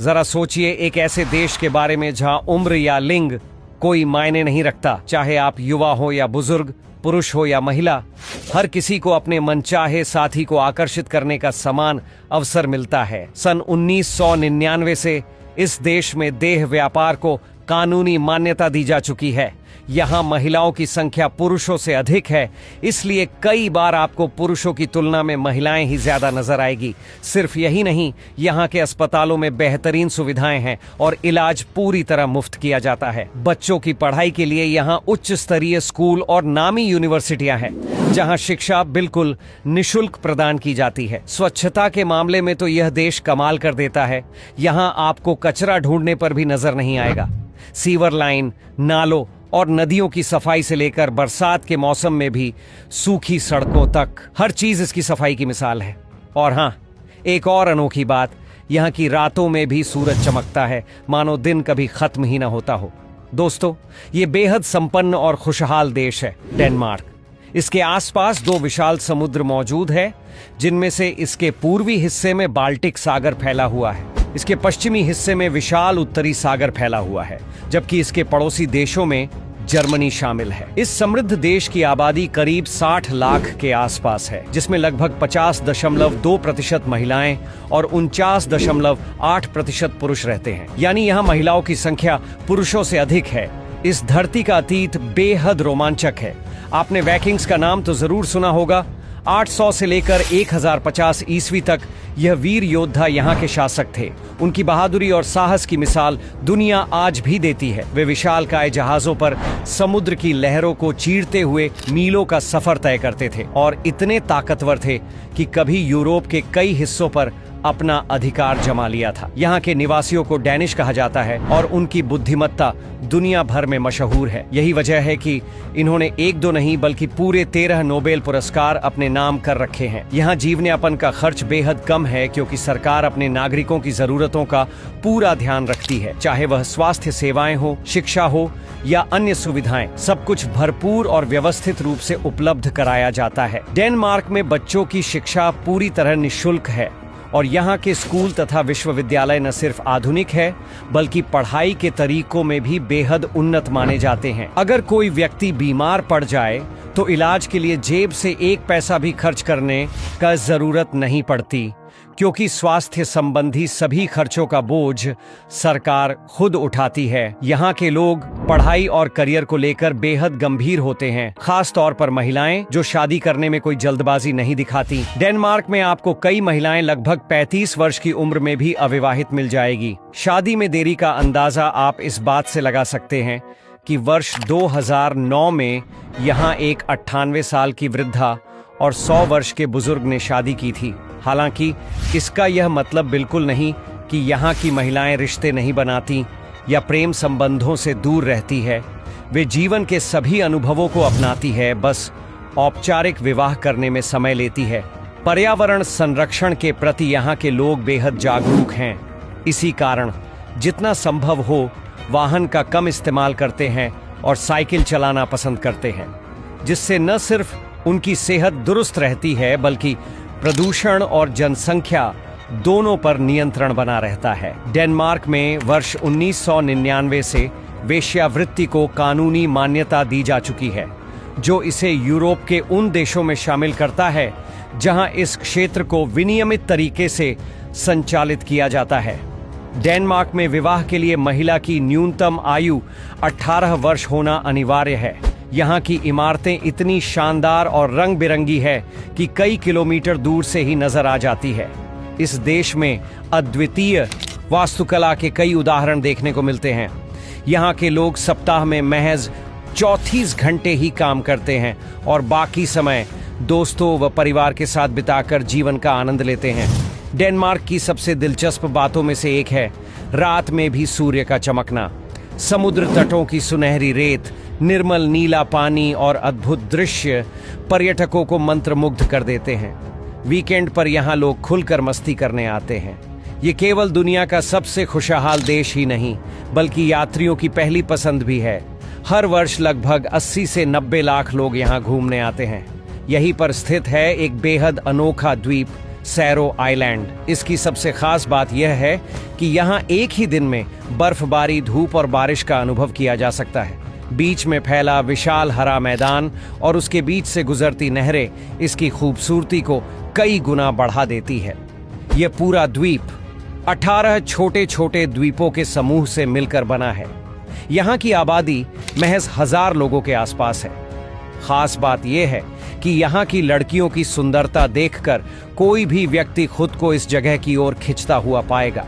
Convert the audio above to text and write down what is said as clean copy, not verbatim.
जरा सोचिए एक ऐसे देश के बारे में जहां उम्र या लिंग कोई मायने नहीं रखता, चाहे आप युवा हो या बुजुर्ग, पुरुष हो या महिला, हर किसी को अपने मनचाहे साथी को आकर्षित करने का समान अवसर मिलता है। सन 1999 से इस देश में देह व्यापार को कानूनी मान्यता दी जा चुकी है। यहाँ महिलाओं की संख्या पुरुषों से अधिक है, इसलिए कई बार आपको पुरुषों की तुलना में महिलाएं ही ज्यादा नजर आएगी। सिर्फ यही नहीं, यहाँ के अस्पतालों में बेहतरीन सुविधाएं हैं और इलाज पूरी तरह मुफ्त किया जाता है। बच्चों की पढ़ाई के लिए यहाँ उच्च स्तरीय स्कूल और नामी यूनिवर्सिटियां हैं, जहाँ शिक्षा बिल्कुल निशुल्क प्रदान की जाती है। स्वच्छता के मामले में तो यह देश कमाल कर देता है। यहाँ आपको कचरा ढूंढने पर भी नजर नहीं आएगा। सीवर लाइन, नालों और नदियों की सफाई से लेकर बरसात के मौसम में भी सूखी सड़कों तक, हर चीज इसकी सफाई की मिसाल है। और हाँ, एक और अनोखी बात, यहाँ की रातों में भी सूरज चमकता है, मानो दिन कभी खत्म ही ना होता हो। दोस्तों, ये बेहद संपन्न और खुशहाल देश है डेनमार्क। इसके आसपास दो विशाल समुद्र मौजूद है, जिनमें से इसके पूर्वी हिस्से में बाल्टिक सागर फैला हुआ है। इसके पश्चिमी हिस्से में विशाल उत्तरी सागर फैला हुआ है, जबकि इसके पड़ोसी देशों में जर्मनी शामिल है। इस समृद्ध देश की आबादी करीब 60 लाख के आसपास है, जिसमें लगभग 50.2% महिलाएं और 49.8% पुरुष रहते हैं। यानी यहाँ महिलाओं की संख्या पुरुषों से अधिक है। इस धरती का अतीत बेहद रोमांचक है। आपने वैकिंग्स का नाम तो जरूर सुना होगा। 800 से लेकर 1050 ईस्वी तक यह वीर योद्धा यहाँ के शासक थे। उनकी बहादुरी और साहस की मिसाल दुनिया आज भी देती है। वे विशालकाय जहाजों पर समुद्र की लहरों को चीरते हुए मीलों का सफर तय करते थे और इतने ताकतवर थे कि कभी यूरोप के कई हिस्सों पर अपना अधिकार जमा लिया था। यहाँ के निवासियों को डैनिश कहा जाता है और उनकी बुद्धिमत्ता दुनिया भर में मशहूर है। यही वजह है कि इन्होंने एक दो नहीं बल्कि पूरे 13 नोबेल पुरस्कार अपने नाम कर रखे हैं। यहाँ जीवन यापन का खर्च बेहद कम है, क्योंकि सरकार अपने नागरिकों की जरूरतों का पूरा ध्यान रखती है। चाहे वह स्वास्थ्य सेवाएं हो, शिक्षा हो या अन्य सुविधाएं, सब कुछ भरपूर और व्यवस्थित रूप से उपलब्ध कराया जाता है। डेनमार्क में बच्चों की शिक्षा पूरी तरह निःशुल्क है और यहाँ के स्कूल तथा विश्वविद्यालय न सिर्फ आधुनिक है, बल्कि पढ़ाई के तरीकों में भी बेहद उन्नत माने जाते हैं। अगर कोई व्यक्ति बीमार पड़ जाए तो इलाज के लिए जेब से एक पैसा भी खर्च करने का जरूरत नहीं पड़ती, क्योंकि स्वास्थ्य संबंधी सभी खर्चों का बोझ सरकार खुद उठाती है। यहाँ के लोग पढ़ाई और करियर को लेकर बेहद गंभीर होते हैं, खास तौर पर महिलाएं, जो शादी करने में कोई जल्दबाजी नहीं दिखाती। डेनमार्क में आपको कई महिलाएं लगभग 35 वर्ष की उम्र में भी अविवाहित मिल जाएगी। शादी में देरी का अंदाजा आप इस बात से लगा सकते हैं कि वर्ष 2009 में यहाँ एक 98 साल की वृद्धा और 100 वर्ष के बुजुर्ग ने शादी की थी। हालांकि इसका यह मतलब बिल्कुल नहीं कि यहाँ की महिलाएं रिश्ते नहीं बनाती या प्रेम संबंधों से दूर रहती है। वे जीवन के सभी अनुभवों को अपनाती है, बस औपचारिक विवाह करने में समय लेती है। पर्यावरण संरक्षण के प्रति यहाँ के लोग बेहद जागरूक हैं। इसी कारण जितना संभव हो वाहन का कम इस्तेमाल करते हैं और साइकिल चलाना पसंद करते हैं, जिससे न सिर्फ उनकी सेहत दुरुस्त रहती है, बल्कि प्रदूषण और जनसंख्या दोनों पर नियंत्रण बना रहता है। डेनमार्क में वर्ष 1999 से वेश्यावृत्ति को कानूनी मान्यता दी जा चुकी है, जो इसे यूरोप के उन देशों में शामिल करता है जहां इस क्षेत्र को विनियमित तरीके से संचालित किया जाता है। डेनमार्क में विवाह के लिए महिला की न्यूनतम आयु 18 वर्ष होना अनिवार्य है। यहाँ की इमारतें इतनी शानदार और रंग बिरंगी है कि कई किलोमीटर दूर से ही नजर आ जाती है। इस देश में अद्वितीय वास्तुकला के कई उदाहरण देखने को मिलते हैं। यहाँ के लोग सप्ताह में महज 34 घंटे ही काम करते हैं और बाकी समय दोस्तों व परिवार के साथ बिताकर जीवन का आनंद लेते हैं। डेनमार्क की सबसे दिलचस्प बातों में से एक है रात में भी सूर्य का चमकना। समुद्र तटों की सुनहरी रेत, निर्मल नीला पानी और अद्भुत दृश्य पर्यटकों को मंत्रमुग्ध कर देते हैं। वीकेंड पर यहाँ लोग खुलकर मस्ती करने आते हैं। ये केवल दुनिया का सबसे खुशहाल देश ही नहीं, बल्कि यात्रियों की पहली पसंद भी है। हर वर्ष लगभग 80 से 90 लाख लोग यहाँ घूमने आते हैं। यहीं पर स्थित है एक बेहद अनोखा द्वीप सैरो आइलैंड। इसकी सबसे खास बात यह है कि यहाँ एक ही दिन में बर्फबारी, धूप और बारिश का अनुभव किया जा सकता है। बीच में फैला विशाल हरा मैदान और उसके बीच से गुजरती नहरें इसकी खूबसूरती को कई गुना बढ़ा देती है। यह पूरा द्वीप 18 छोटे छोटे द्वीपों के समूह से मिलकर बना है। यहाँ की आबादी महज 1000 लोगों के आसपास है। खास बात यह है कि यहाँ की लड़कियों की सुंदरता देखकर कोई भी व्यक्ति खुद को इस जगह की ओर खिंचता हुआ पाएगा।